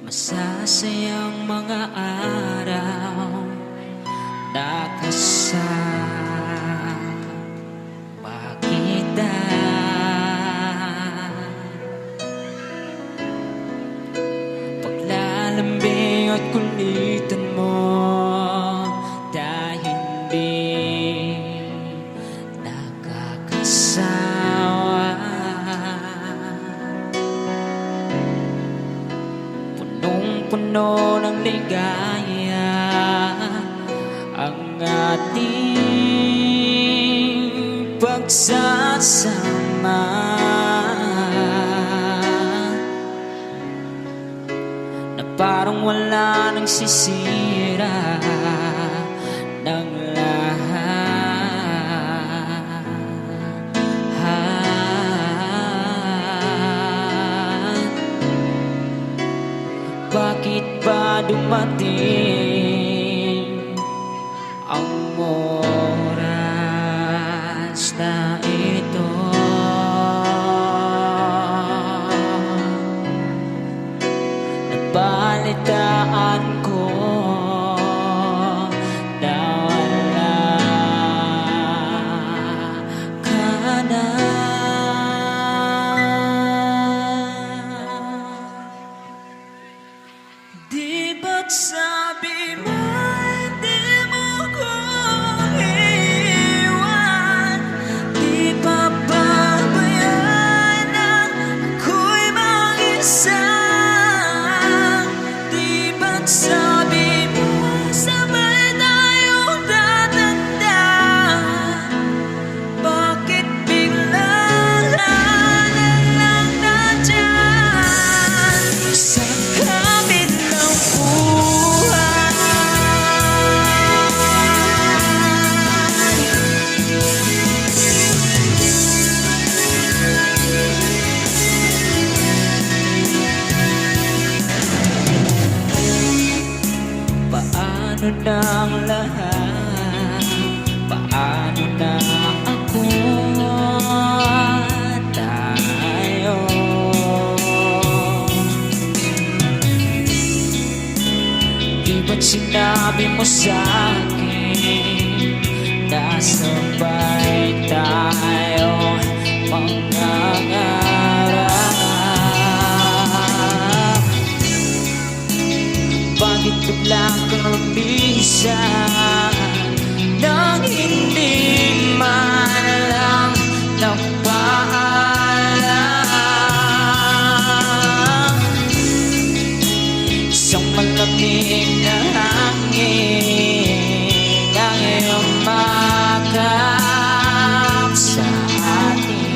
Masasayang mga araw na kasama kita. Paglalambing at kulitan mo dahil hindi nakakasawa. Punong-puno ng ligaya ang ating pagsasama. Na parang wala nang sisira ng bakit ba dumating ang oras na ito? Nabalitaan ko na wala ka na. Di ba't sabi mo hindi mo ko iiwan? Di pa babayaan na ako'y mag-isa? Di ba't sabi mo sabay tayong tatanda? Bakit biglang lang nandyan sa kabit ng buhay? Paano na ang lahat? Paano na ako? Tayo di ba't sinabi mo sa'kin na sabay tayo mangangarap? Bakit biglang kang lumisan nang hindi man lang nagpaalam? Isang malamig na hangin ang iyong makap sa atin.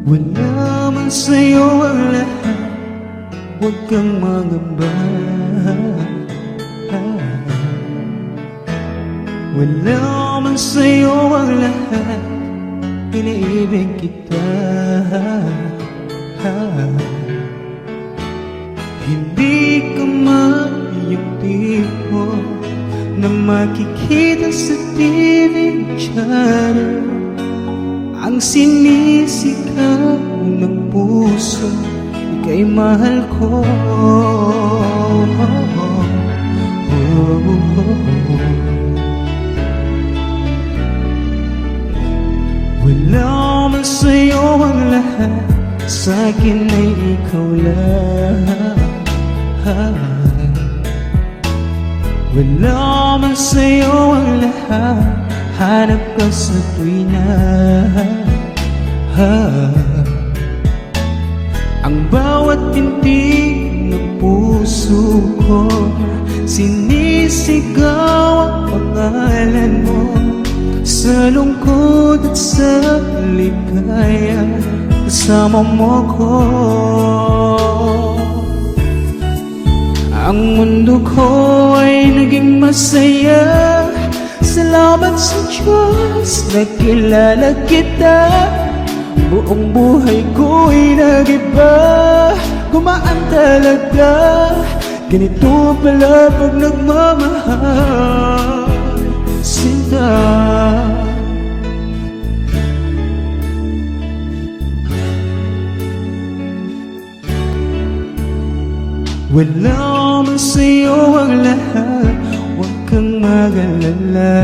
Wala man sa'yo ang lahat, huwag kang mangamba. Wala man sa'yo ang lahat, iniibig kita. Hindi ka man yung tipo na makikita sa TV channel. Ang sinisigaw ng puso, ika'y mahal ko. Wala man sa'yo ang lahat, sa'kin ay ikaw lang. Wala man sa'yo ang lahat, hanap ka sa tuwina. Ang bawat pintig ng puso ko, sinisigaw ang pangalan mo. Sa lungkot at sa ligaya, kasama mo ko. Ang mundo ko ay naging masaya, salamat sa Diyos, nakilala kita. Buong buhay ko'y nag-iba, gumaan talaga. Ganito pala pag nagmamahal, sinta. Wala man sa'yo ang lahat, huwag kang mag-alala.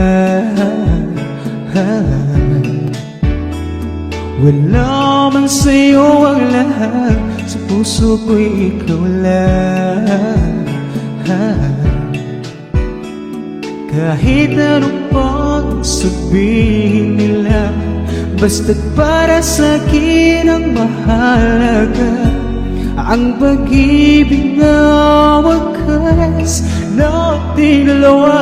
Wala man sa'yo ang lahat, sa puso ko'y ikaw lang. Kahit ano pang sabihin nila, basta't para sa'kin ang mahalaga. Ang pag-ibig na wakas nating dalawa.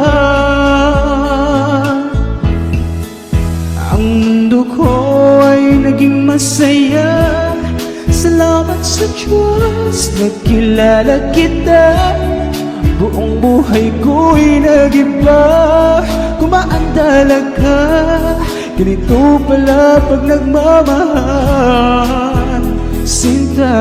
Ang mundo ko ay naging masaya, salamat sa Diyos, nakilala kita. Buong buhay ko'y nag-iba, gumaan talaga. Ganito pala pag nagmamahal, sinta.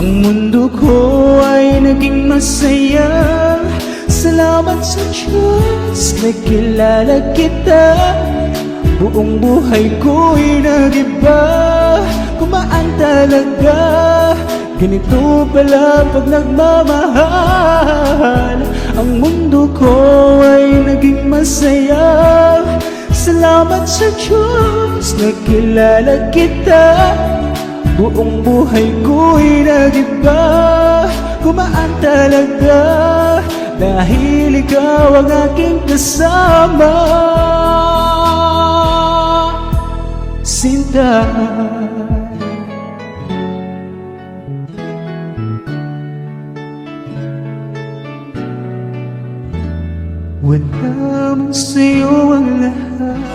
Ang mundo ko ay naging masaya, salamat sa Diyos, nakilala kita. Buong buhay ko'y nag-iba, gumaan talaga. Ganito pala pag nagmamahal. Ang mundo ko ay naging masaya, salamat sa Diyos, nakilala kita. Buong buhay ko'y nag-iba, gumaan talaga. Dahil ikaw ang aking kasama, sinta. Wala man sa'yo ang lahat.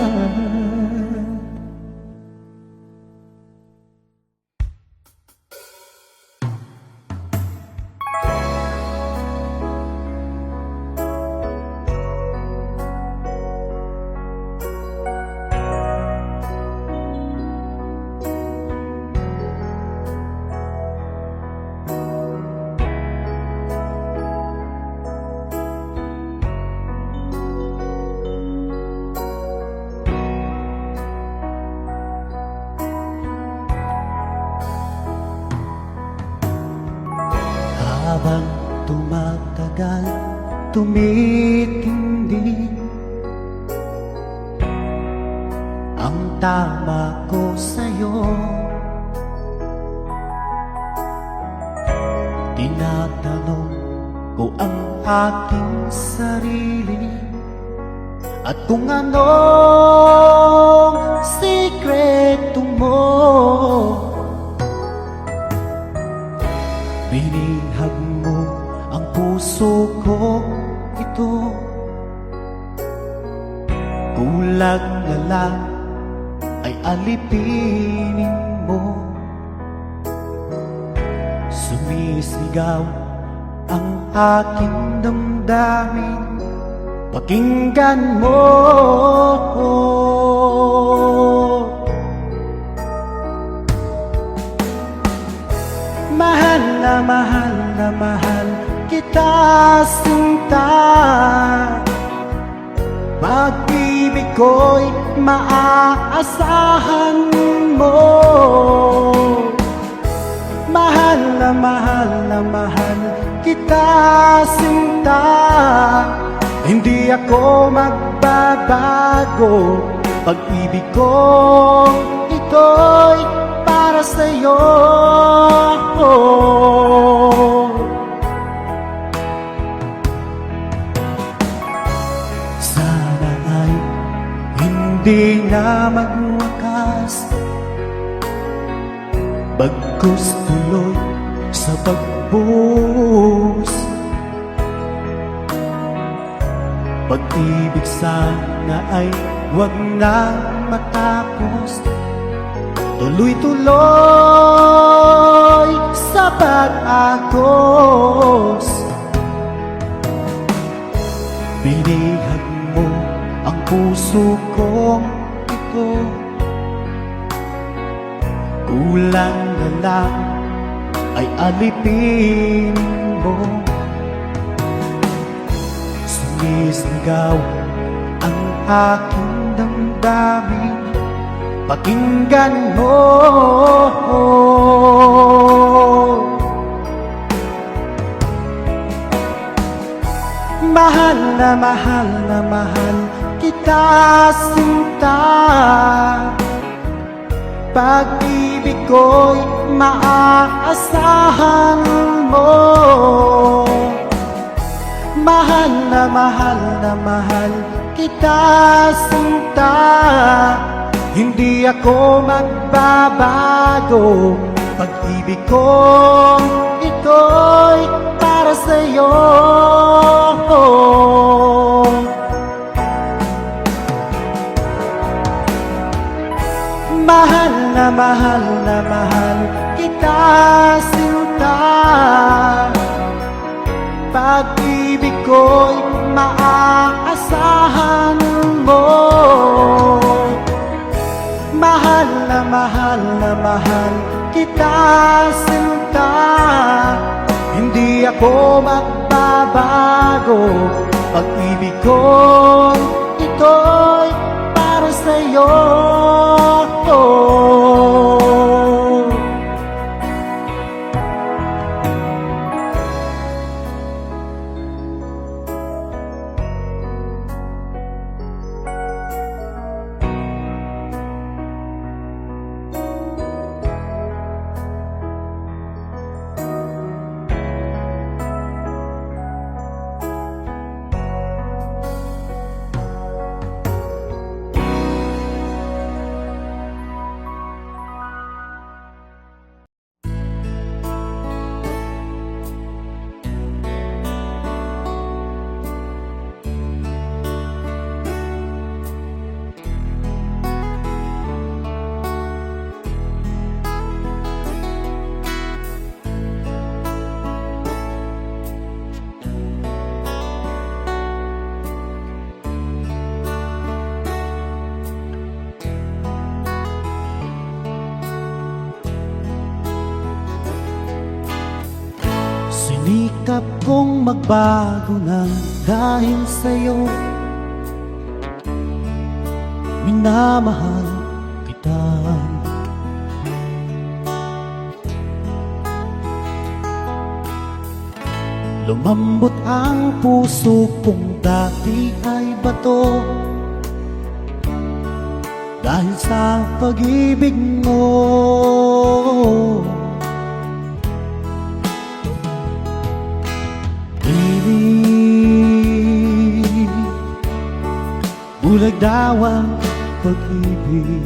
Habang tumatagal, tumitindi ang tama ko sa'yo. Tinatanong ko ang aking sarili at kung anong sikap sikreto mo. Binihag mo ang puso ko, ito kulang na lang ay alipinin mo. Sumisigaw ang aking damdamin, pakinggan mo. Mahal na mahal na mahal kita, sinta. Pag-ibig ko'y maaasahan mo. Mahal na mahal na mahal kita, sinta. Hindi ako magbabago. Pag-ibig ko ito'y para sa'yo. Sana ay hindi na magwakas, bagkus tuloy sa pagbuhos. Pag-ibig sana ay huwag na matapos, tuloy-tuloy sa pag-agos. Binihag mo ang puso kong ito, kulang na lang ay alipin mo. Sumisigaw ang aking damdamin, pakinggan mo. Mahal na mahal na mahal kita, sinta. Pag-ibig ko'y maaasahan mo. Mahal na mahal kita, sinta. Hindi ako magbabago. Pag-ibig ko ito'y para sa'yo. Mahal na mahal kita, sinta. Pag-ibig ko'y maaasahan mo. Mahal na mahal kita, sinta. Hindi ako magbabago. Pag-ibig ko ito'y para sa'yo. Sinikap kong magbago ng dahil sa'yo. Minamahal kita. Lumambot ang puso kong dati ay bato, dahil sa pag-ibig mo. Bulag daw ang pag-ibig,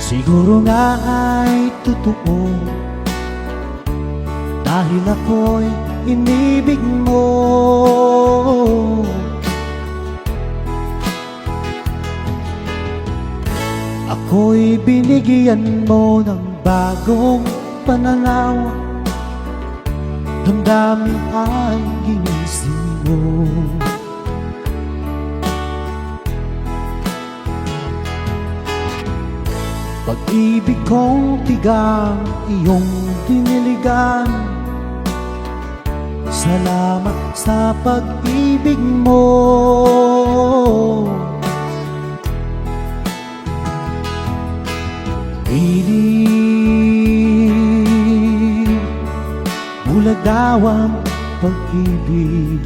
Siguro nga ay totoo, dahil ako'y inibig mo. Ako'y binigyan mo ng bagong pananaw, damdamin ay ginising mo. Pag-ibig kong tigang iyong diniligan, salamat sa pag-ibig mo. Piling bulag daw ang pag-ibig.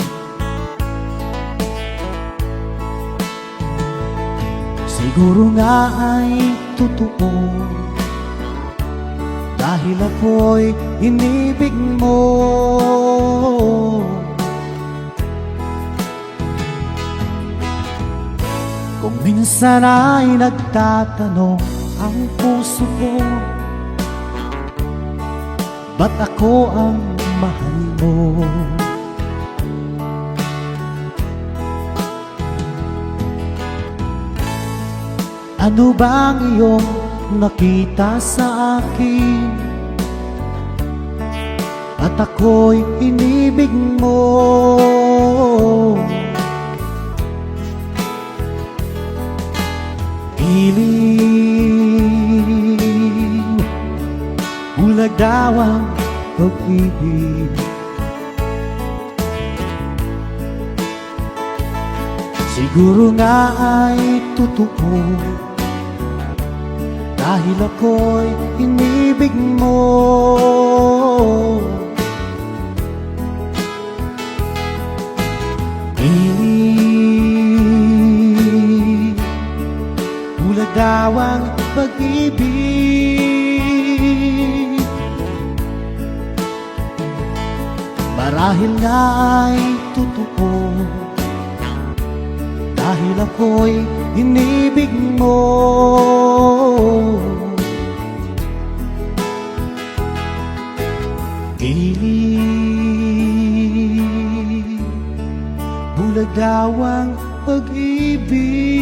Siguro nga ay totoo, dahil ako'y inibig mo. Kung minsan ay nagtatanong ang puso ko, ba't ako ang mahal mo? Ano bang iyong nakita sa akin, at ako'y inibig mo? Piling bulag daw ang pag-ibig. Siguro nga ay totoo, dahil ako'y inibig mo. Piling bulag daw ang pag-ibig. Marahil nga ay totoo, dahil ako'y inibig mo. Piling bulag daw ang pag-ibig.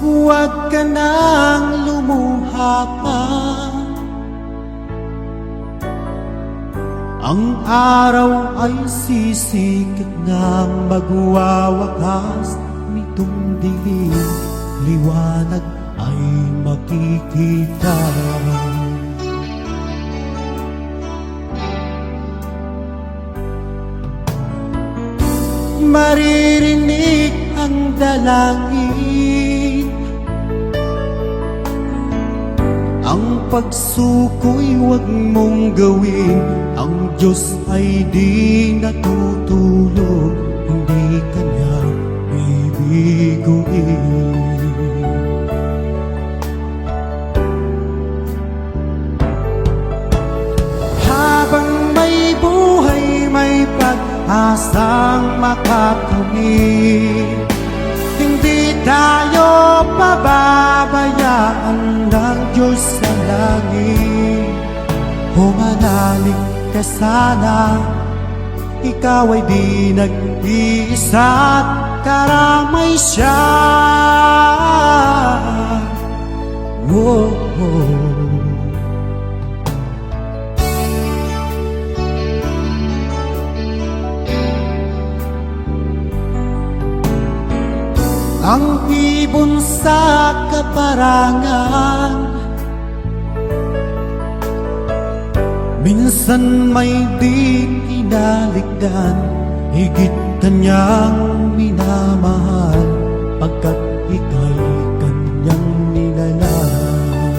Huwag ka nang lumuha pa, ang araw ay sisikit nang magwawakas nitong dilim, liwanag ay makikita. Maririnig ang dalangin, ang pagsuko'y huwag mong gawin. Ang Diyos ay di natutulog, hindi ka niya bibiguin. Habang may buhay, may pag-asang makakamit. Hindi tayo pababayaan ng Diyos sa langit. Humanalig ka sana, ikaw ay di nag-iisa't karamay siya. Whoa, whoa. Ang ibon sa kaparangan, minsan may di kinaligdan. Higit kanyang minamahal, pagkat ika'y kanyang nilalang.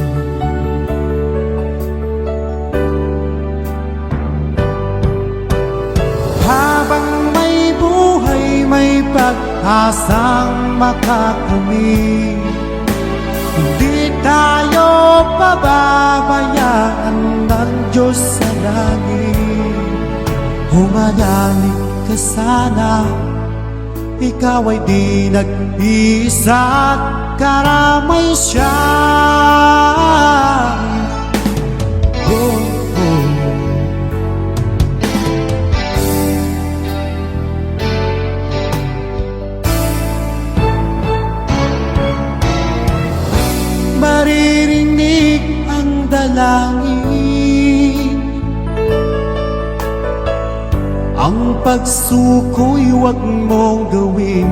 pag-asang makakamit. Hindi tayo pababayaan ng Diyos sa langit. Humanalig ka sana, ikaw ay di nag-iisa at karamay siya. Oh, oh. Maririnig ang dalangin, ang pagsuko'y huwag mong gawin.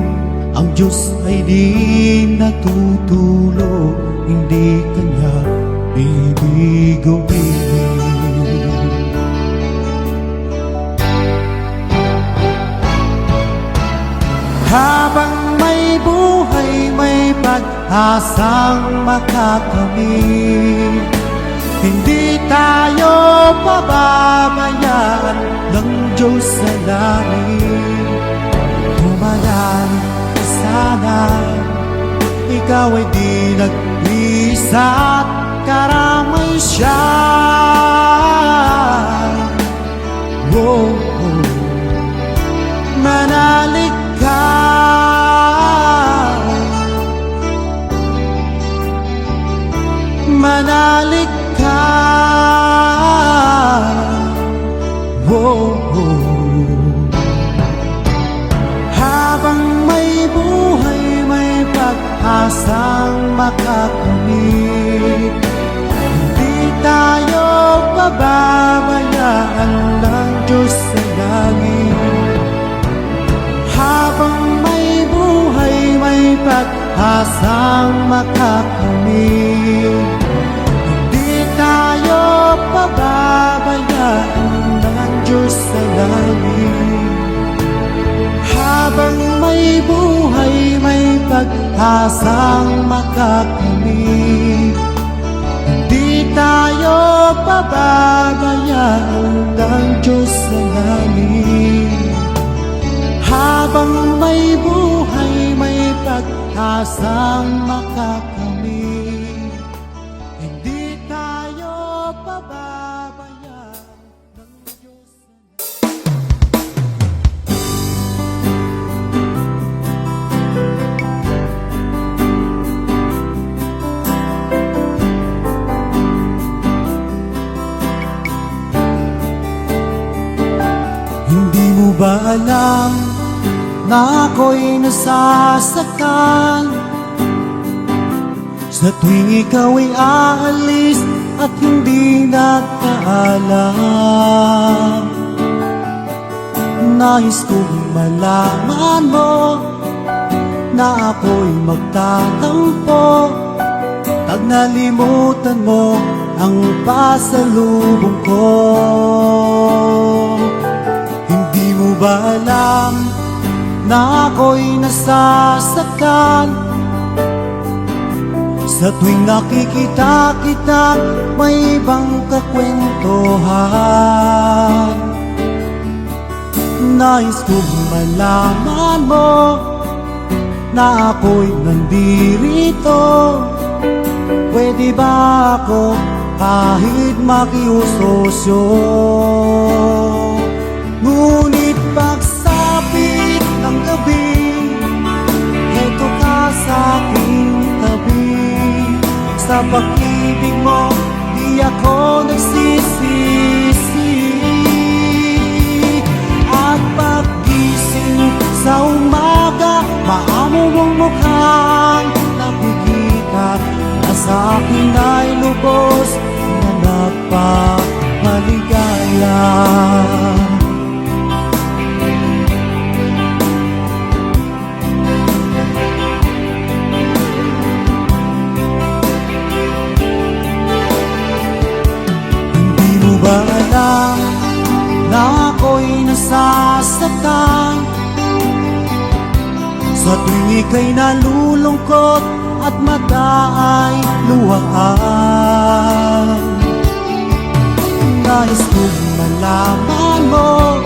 Ang Diyos ay di natutulog, hindi Kanya bibiguin. Habang may buhay, may pag-asang makakamit. Hindi tayo pababayaan ng Diyos sa langit. Humanalig ka sana, ikaw ay di nag-iisa at karamay siya. Oh, oh. Manalig ka, manalig ka. Oh, oh. Habang may buhay, may pag-asang makakamit. Hindi tayo pababayaan ng Diyos sa langit. Habang may buhay, may pag-asang makakamit. Hindi tayo pababayaan ng Diyos sa langit. Habang may buhay, may pag-asang makakamit. Hindi tayo pababayaan ng Diyos sa langit. Habang may buhay, may pag-asang makakamit. Hindi tayo pababayaan ng Diyos sa langit. Hindi mo ba alam na ako'y nasasaktan sa tuwing ikaw ay aalis at hindi nakaalam? Nais kong malaman mo na ako'y magtatampo pag nalimutan mo ang pasalubong ko. Hindi mo ba alam na ako'y nasasaktan sa tuwing nakikita kita, may ibang kakwentuhan? Nais kong malaman mo na ako'y nandirito. Pwede ba ako kahit makiusosyo? Ngunit pagsapit ng gabi, heto ka sa aking tabi. Sa pag-ibig mo, di ako nagsisisi. At pag-gising sa umaga, maamo mong mukhang nakikita na sa akin ay lubos na nagpamaligaya. Ba alam na ako'y nasasaktan sa tuwing ika'y nalulungkot at mata ay luhaan? Nais kong malaman mo,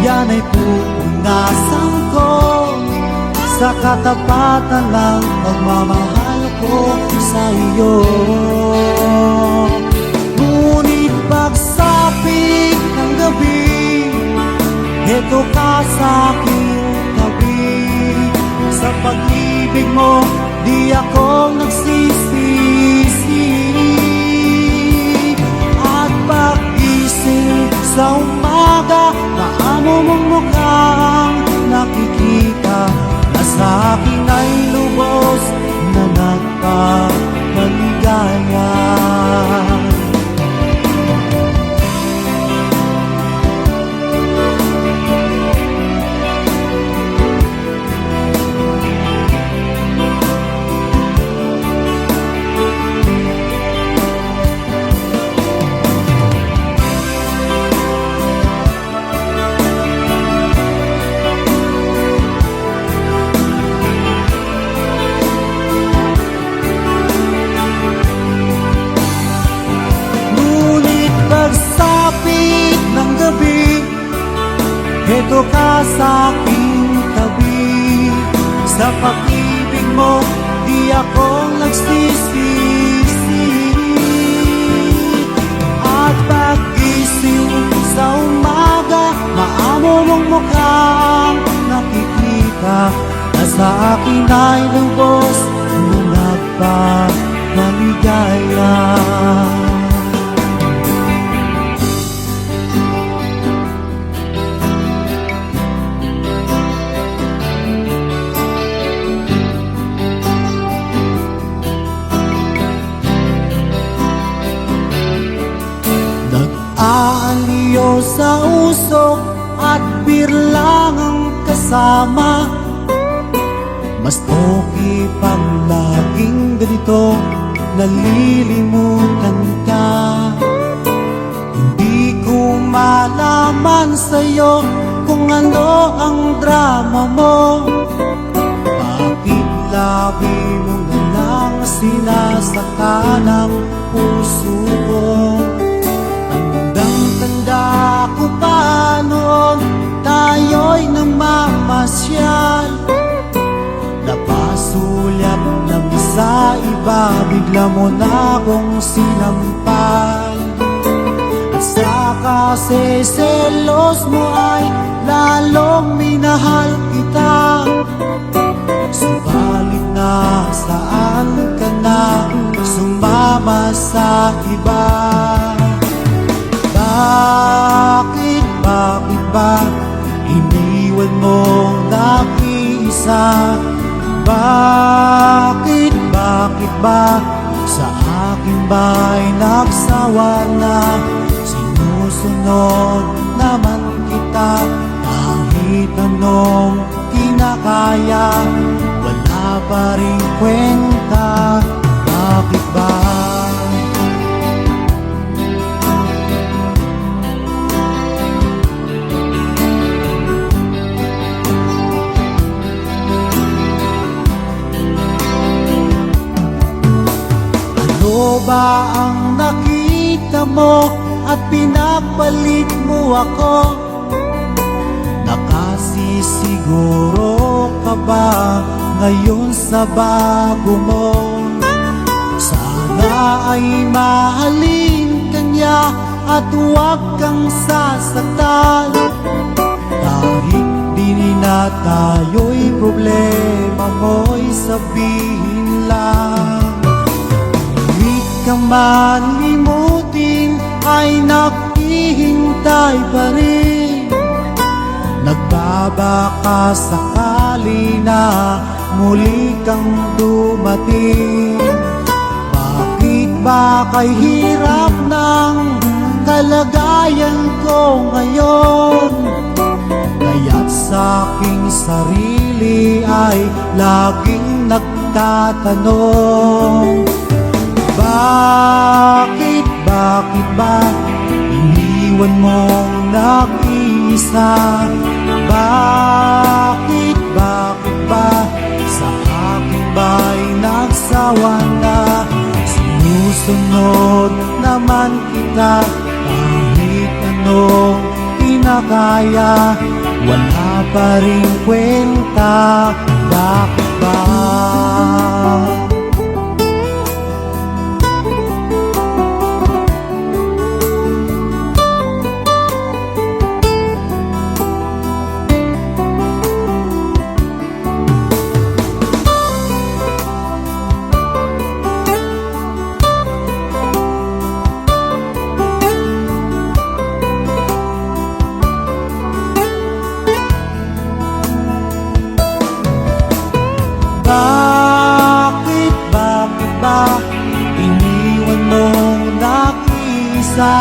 yan yan ay pupunasan ko sa katapatan ng pagmamahal ko sa iyo. Ngunit pagsapit ng gabi, eto ka sa aking tabi. Sa pag-ibig mo, di ako nagsisisi. At pag-gising sa umaga, maamo mong mukhang nakikita na sa akin ay lubos na nagpapaligaya. Pagsapit ng gabi, eto ka sa aking tabi. Sa pag-ibig mo, di ako nagsisisi. At pag-gising sa umaga, maamo mong mukhang nakikita na sa akin ay lubos na nagpapaligaya. Aaliyo sa usok at birlang ang kasama. Mas okay pang laging ganito, nalilimutan ka. Hindi ko malaman sa'yo kung ano ang drama mo. Bakit labi mo na lang sinasaka ng puso ko? Tanda ko pa noon, tayo'y namamasyal. Napasulyap lang sa iba, bigla mo na akong sinampal. At sa kasi selos mo ay lalong minahal kita. Subalit na saan ka na sumama sa iba? Bakit ba iniwan mong nag-iisa? Bakit ba sa akin ba'y nagsawa na? Sinusunod naman kita kahit anong kinakaya, wala pa rin kwenta. Bakit ba? Ano ba ang nakita mo at pinapalit mo ako? Nakasisiguro ka ba ngayon sa bago mo? Sana ay mahalin ka niya at huwag kang sasaktan. Kahit di na tayo'y problema mo'y sabihin lang. Ka man limutin ay naghihintay pa rin. Nagbabaka sakali na muli kang dumating. Bakit ba kay hirap ng kalagayan ko ngayon? Kaya't sa aking sarili ay laging nagtatanong, bakit ba iniwan mong nag-iisa? Bakit ba sa akin ba'y nagsawa na? Sinusunod naman kita kahit anong kinakaya. kinakaya, wala pa rin kwenta. Bakit ba? Bakit ba iniwan mong nag-iisa?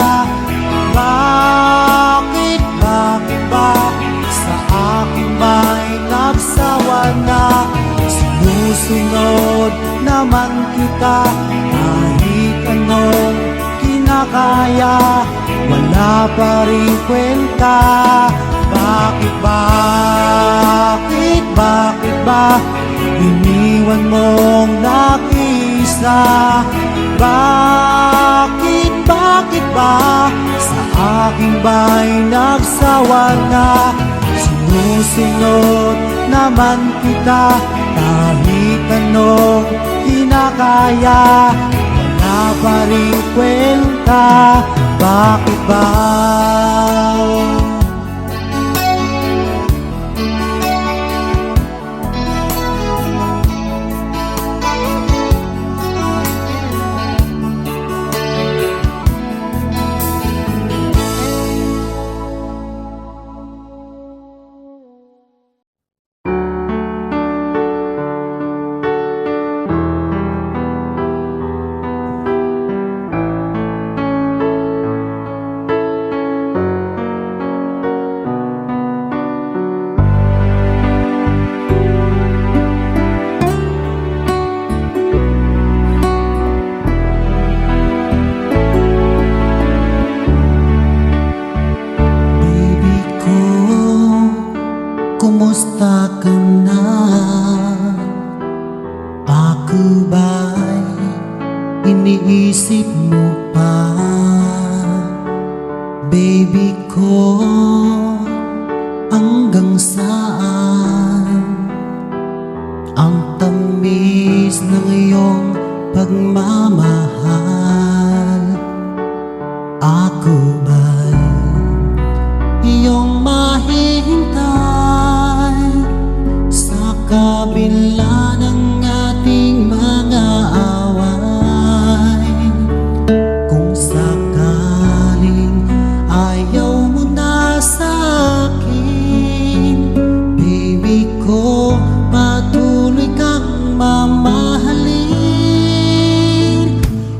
Bakit ba sa akin ba'y nagsawa na? Sinusunod naman kita kahit anong kinakaya, wala pa rin kwenta. Bakit ba iniwan mong nag-iisa? Bakit ba sa aking ba'y nagsawa na? Sinusunod naman kita kahit anong kinakaya, wala pa rin kwenta. Bakit ba? Kumusta ka na? Ako ba'y iniisip mo pa? Baby ko, hanggang saan ang tamis ng iyong pagmamahal? Ako ba'y iyong mahihintay sa kabila ng ating mga away? Kung sakaling ayaw mo na sa akin, baby ko, patuloy kang mamahalin.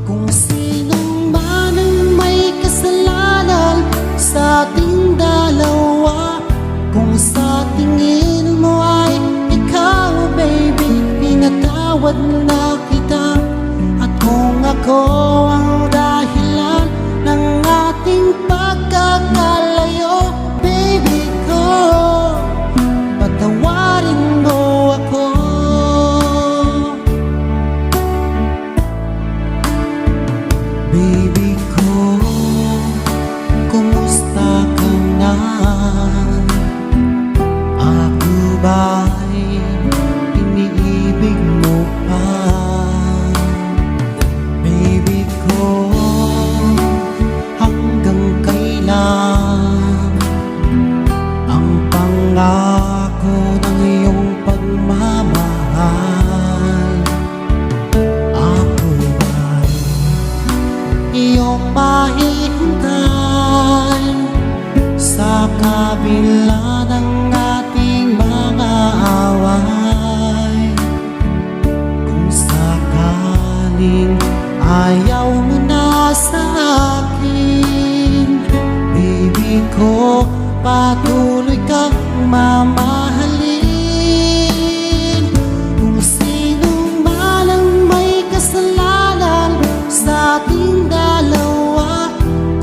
Kung sinong man ang may kasalanan sa ating dalawa, kung sa tingin mo ay ikaw, baby, pinatawad na kita. At kung ako ang dahilan ng ating pagkakalayo, baby ko, patawarin mo ako. Baby ko, kumusta ka na? Ako ba'y iniibig mo pa? Baby ko, hanggang kailan ang pangako ng iyong pagmamahal? Ako ba'y iyong mahihintay sa kabila ng ating mga away? Kung sakaling ayaw mo na sa akin, baby ko, patuloy kang mamahalin. Kung sino man ang may kasalanan sa ating dalawa,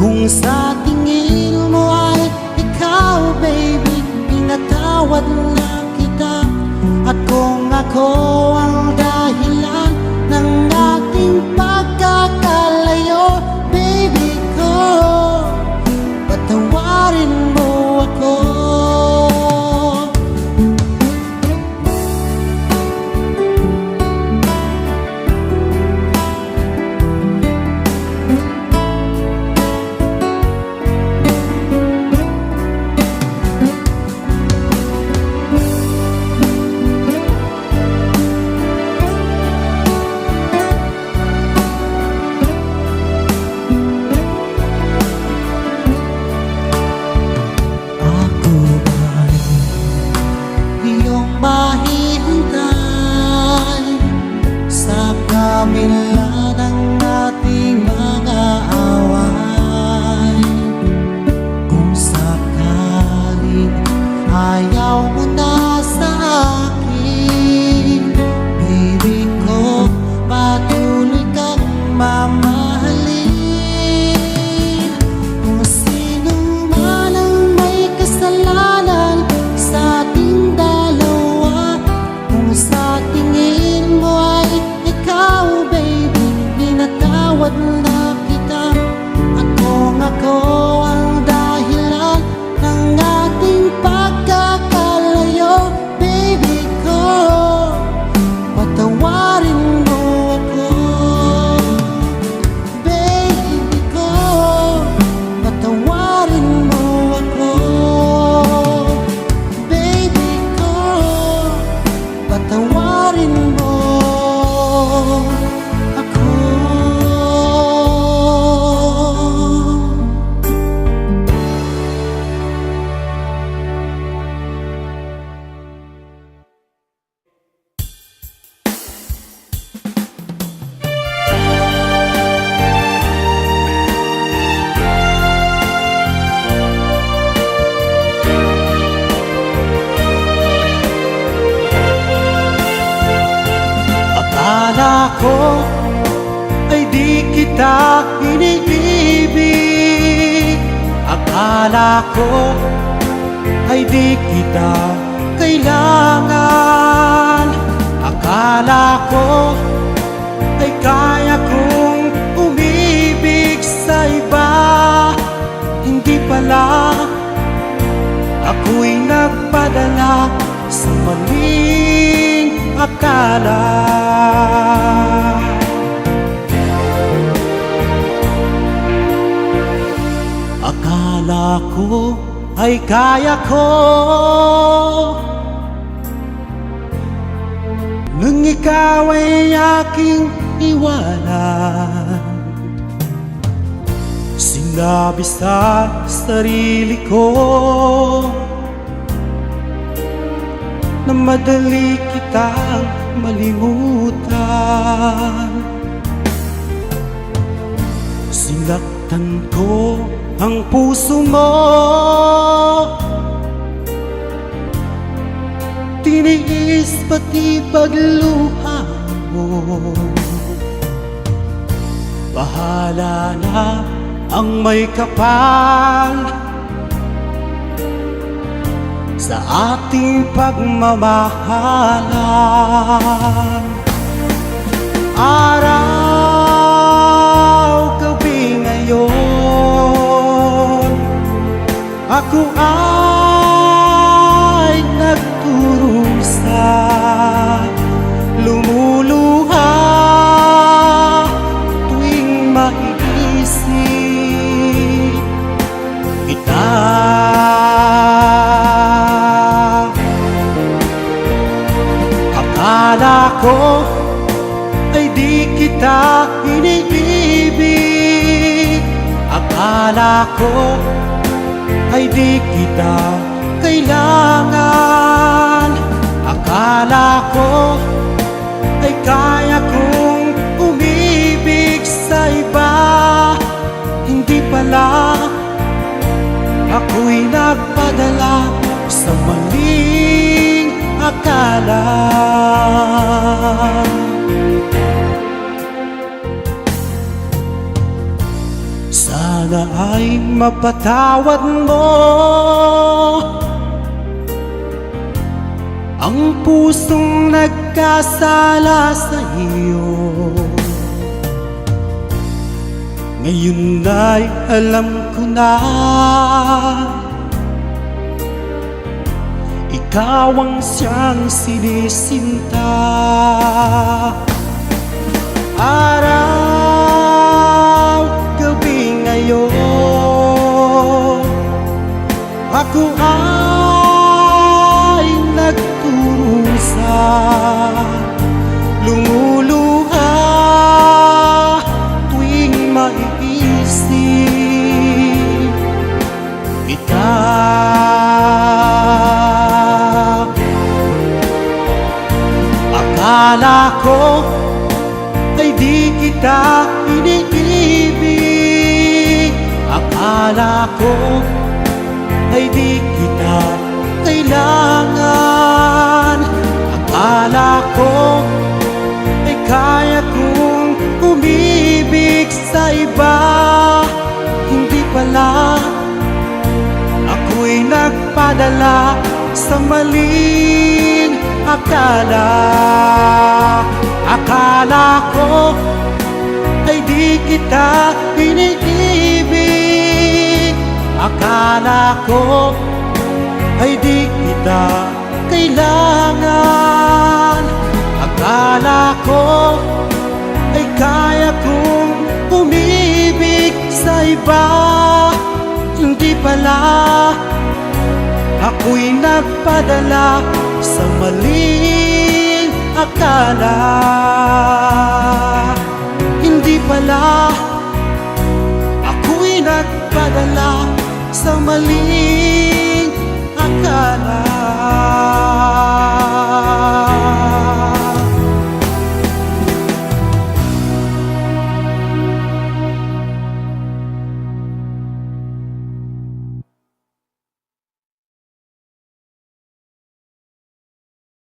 kung sa tingin mo ay ikaw, baby, pinatawad na kita. At kung ako ang dahilan ng ating pagkakalayo, baby ko, patawarin mo ako. ikaw mo na sa akin. Baby ko, patuloy kang mamahalin. Kung sino man ang may kasalanan sa ating dalawa, kung sa tingin mo ay ikaw, baby, pinatawad na kita. Ako ang dahilan ng ating pagkakalayo. Baby ko, patawarin mo ako. Baby ko, patawarin mo ako. Baby ko, patawarin mo ako. Akala ko ay di kita iniibig. Akala ko ay di kita kailangan. Akala ko ay kaya kong umibig sa iba. Hindi pala, ako'y nagpadala sa maling akala. Akala ko ay kaya ko nung ikaw ay aking iwanan. Sinabi sa sarili ko na madali kitang malimutan. Sinaktan ko ang puso mo, tiniis pati pagluha mo. Bahala na ang may kapal sa ating pagmamahalan. Araw, gabi ngayon, ako ay nagturusa, lumuluha tuwing maiisip kita. Akala ko ay di kita iniibig. Akala ko ay di kita kailangan. Akala ko ay kaya kong umibig sa iba. Hindi pala, ako'y nagpadala sa maling akala. Sana ay mapatawad mo ang pusong nagkasala sa iyo. Ngayon ay alam ko na ikaw ang siyang sinisinta. Araw, gabi ngayon, ako ay nagturusa, lumuluha tuwing maiisip kita. Akala ko ay di kita iniibig. Akala ko ay di kita kailangan. kailangan. Akala ko ay kaya kong umibig sa iba. Hindi pala, ako'y nagpadala sa maling akala. Akala ko ay di kita iniibig. Akala ko ay di kita kailangan. Akala ko ay kaya kong umibig sa iba. Hindi pala, ako'y nagpadala sa maling akala. Hindi pala, ako'y nagpadala sa maling akala.